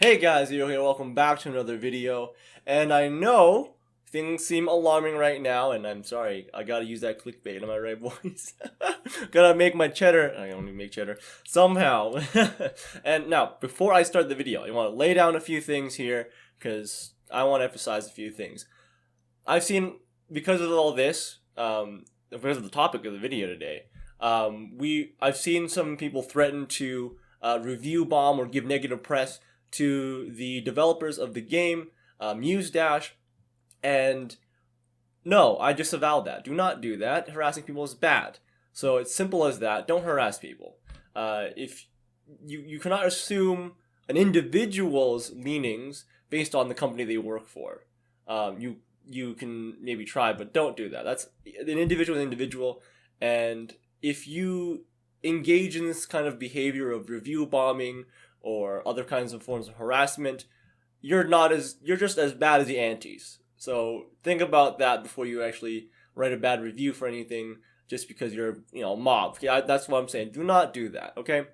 Hey guys, Yo here, welcome back to another video. And I know things seem alarming right now, and I'm sorry, I gotta use that clickbait, am I right, boys? Gotta make my cheddar, I only make cheddar, somehow. And now, before I start the video, I wanna lay down a few things here, because I wanna emphasize a few things. I've seen, because of all this, because of the topic of the video today, I've seen some people threaten to review bomb or give negative press to the developers of the game, Muse Dash, and no, I just avowed that. Do not do that. Harassing people is bad. So it's simple as that. Don't harass people. If you cannot assume an individual's leanings based on the company they work for. You can maybe try, but don't do that. That's an individual, and if you engage in this kind of behavior of review bombing or other kinds of forms of harassment, you're just as bad as the antis. So think about that before you actually write a bad review for anything just because you're a mob. Yeah, that's what I'm saying. Do not do that. Okay,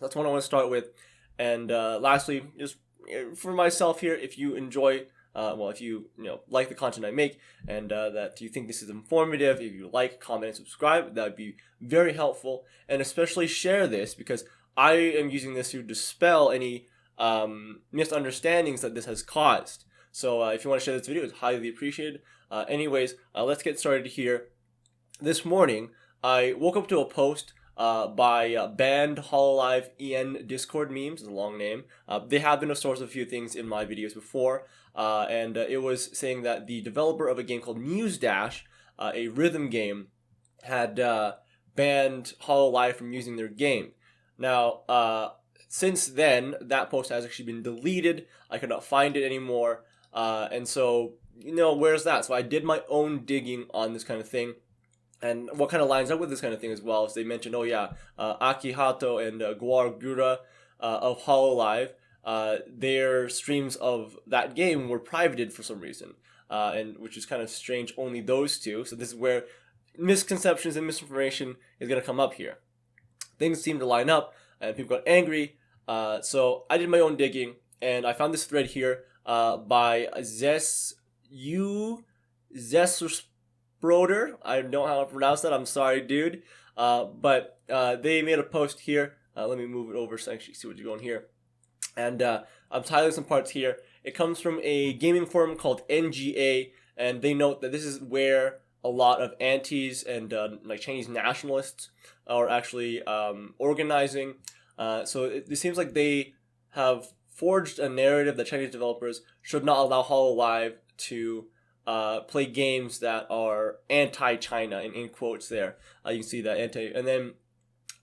that's what I want to start with. And lastly, just for myself here, if you enjoy. If you like the content I make and that you think this is informative, if you like, comment, and subscribe, that would be very helpful. And especially share this because I am using this to dispel any misunderstandings that this has caused. So if you want to share this video, it's highly appreciated. Anyways, let's get started here. This morning, I woke up to a post by Banned Hololive EN Discord memes, is a long name. They have been a source of a few things in my videos before, and it was saying that the developer of a game called Muse Dash, a rhythm game, had banned Hololive from using their game. Now, since then, that post has actually been deleted. I could not find it anymore, and so, where's that? So I did my own digging on this kind of thing. And what kind of lines up with this kind of thing as well is they mentioned, Akihato and Guar Gura of Hololive, their streams of that game were privated for some reason, and which is kind of strange. Only those two. So this is where misconceptions and misinformation is going to come up here. Things seem to line up, and people got angry. So I did my own digging, and I found this thread here by Broder. I don't know how to pronounce that. I'm sorry, dude. But they made a post here. Let me move it over so I actually see what's going here. And I'm titling some parts here. It comes from a gaming forum called NGA, and they note that this is where a lot of antis and like Chinese nationalists are actually organizing. So it seems like they have forged a narrative that Chinese developers should not allow Hololive to play games that are anti-China, in quotes there. You can see that anti, and then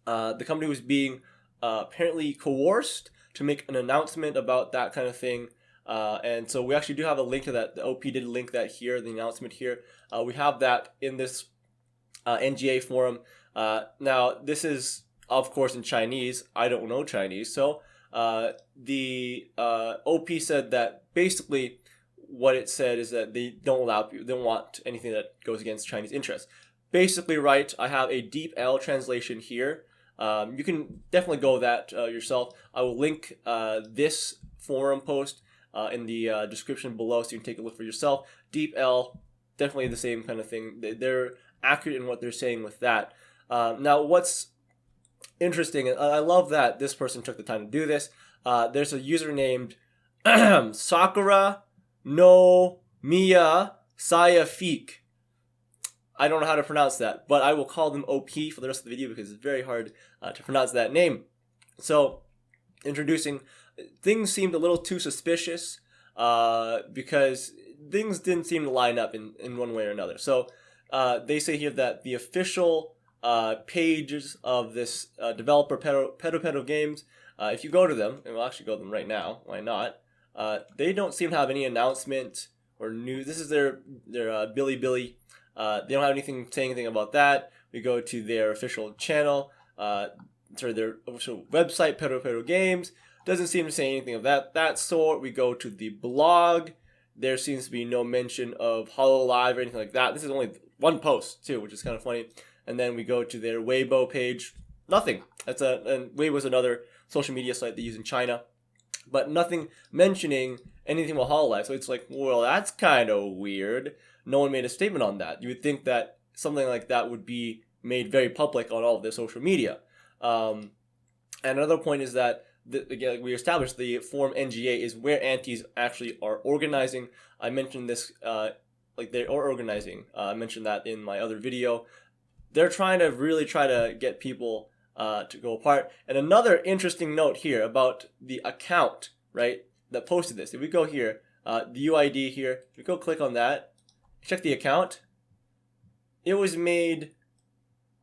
the company was being apparently coerced to make an announcement about that kind of thing. And so we actually do have a link to that. The OP did link that here, the announcement here. We have that in this NGA forum. Now, this is, of course, in Chinese. I don't know Chinese. So the OP said that basically what it said is that they don't want anything that goes against Chinese interests. Basically, right, I have a deep L translation here. You can definitely go that yourself. I will link this forum post in the description below so you can take a look for yourself. Deep L, definitely the same kind of thing. They're accurate in what they're saying with that. Now, what's interesting, and I love that this person took the time to do this. There's a user named Sakura no Miya Sayafik. I don't know how to pronounce that, but I will call them OP for the rest of the video because it's very hard to pronounce that name. So, introducing, things seemed a little too suspicious because things didn't seem to line up in one way or another. So, they say here that the official pages of this developer, Pedo Games, if you go to them, and we'll actually go to them right now, why not? They don't seem to have any announcement or news. This is their Bilibili. They don't have anything saying anything about that. We go to their official channel, their official website, Pedo Games. Doesn't seem to say anything of that sort. We go to the blog. There seems to be no mention of Hololive or anything like that. This is only one post too, which is kind of funny. And then we go to their Weibo page. Nothing. And Weibo is another social media site they use in China. but nothing mentioning anything about Hololive. So it's like, well, that's kind of weird. No one made a statement on that. You would think that something like that would be made very public on all of their social media. And another point is that again, we established the Forum NGA is where antis actually are organizing. I mentioned this, like they are organizing. I mentioned that in my other video. They're trying to really try to get people to go apart. And another interesting note here about the account, right, that posted this. If we go here, the UID here, if we go click on that, check the account. It was made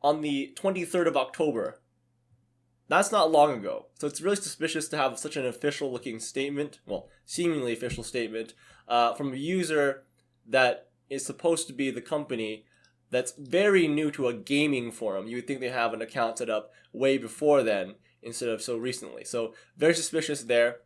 on the 23rd of October. That's not long ago. So it's really suspicious to have such an official looking statement, well, seemingly official statement, from a user that is supposed to be the company that's very new to a gaming forum. You would think they have an account set up way before then instead of so recently. So very suspicious there.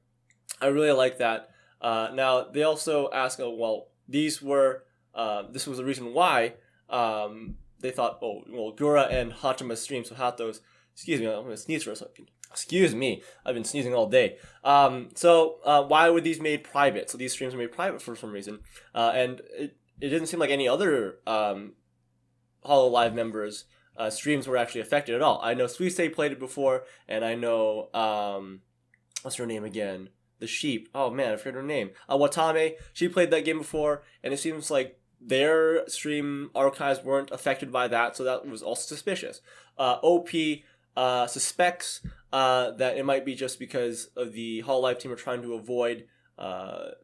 I really like that. Now, they also ask, oh, well, this was the reason why they thought, oh, well, Gura and Hachima stream, so Hatos, excuse me, I'm going to sneeze for a second. Excuse me, I've been sneezing all day. So why were these made private? So these streams are made private for some reason. And it didn't seem like any other Hololive members' streams were actually affected at all. I know Suisei played it before, and I know, what's her name again? The sheep. Oh man, I forgot her name. Watame, she played that game before, and it seems like their stream archives weren't affected by that, so that was also suspicious. OP suspects that it might be just because of the Hololive team are trying to avoid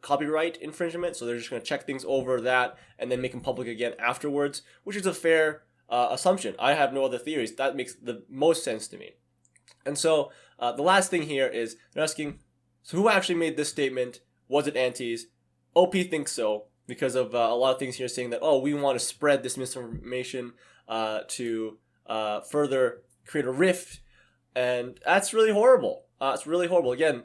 copyright infringement, so they're just going to check things over that and then make them public again afterwards, which is a fair assumption. I have no other theories. That makes the most sense to me. And so the last thing here is they're asking, so who actually made this statement? Was it antis? OP thinks so, because of a lot of things here saying that, oh, we want to spread this misinformation to further create a rift, and that's really horrible. It's really horrible. Again,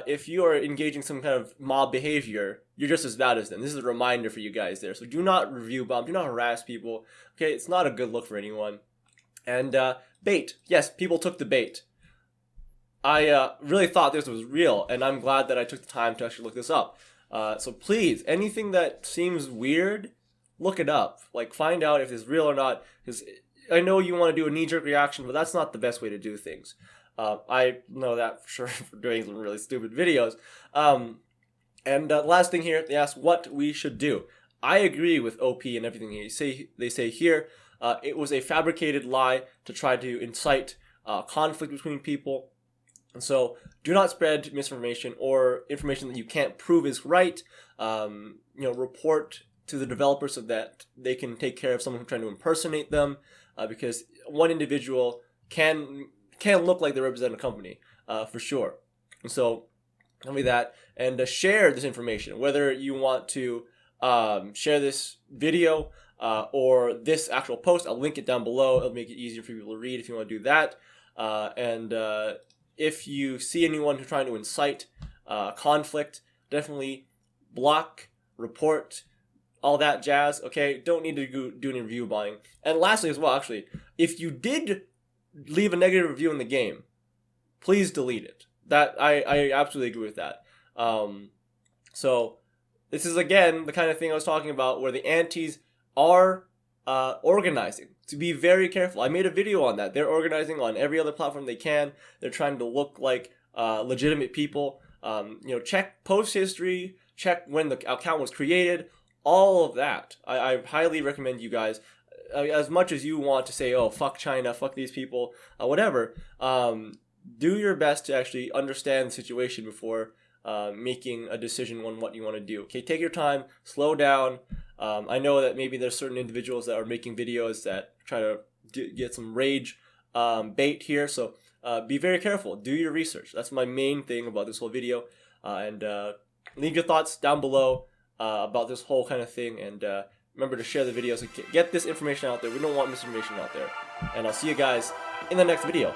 if you are engaging some kind of mob behavior, you're just as bad as them. This is a reminder for you guys there. So do not review bomb, do not harass people. Okay, it's not a good look for anyone. And bait. Yes, people took the bait. I really thought this was real, and I'm glad that I took the time to actually look this up. So please, anything that seems weird, look it up. Like, find out if it's real or not. Because I know you want to do a knee-jerk reaction, but that's not the best way to do things. I know that for sure for doing some really stupid videos. And last thing here, they ask what we should do. I agree with OP and everything they say here. It was a fabricated lie to try to incite conflict between people. And so do not spread misinformation or information that you can't prove is right. Report to the developers so that they can take care of someone who's trying to impersonate them, because one individual can look like they represent a company, for sure. And so tell me that, and share this information, whether you want to share this video or this actual post. I'll link it down below. It'll make it easier for people to read if you want to do that. And if you see anyone who's trying to incite conflict, definitely block, report, all that jazz. Okay, don't need to do any review buying. And lastly as well, actually, if you did leave a negative review in the game, please delete it. That I absolutely agree with that. So this is again the kind of thing I was talking about where the antis are organizing. To be very careful. I made a video on that. They're organizing on every other platform they can. They're trying to look like legitimate people. Check post history, check when the account was created, all of that. I highly recommend you guys, as much as you want to say, oh, fuck China, fuck these people, whatever, do your best to actually understand the situation before making a decision on what you want to do. Okay, take your time, slow down. I know that maybe there's certain individuals that are making videos that try to get some rage bait here, so be very careful. Do your research. That's my main thing about this whole video. And leave your thoughts down below about this whole kind of thing, and remember to share the video so get this information out there. We don't want misinformation out there. And I'll see you guys in the next video.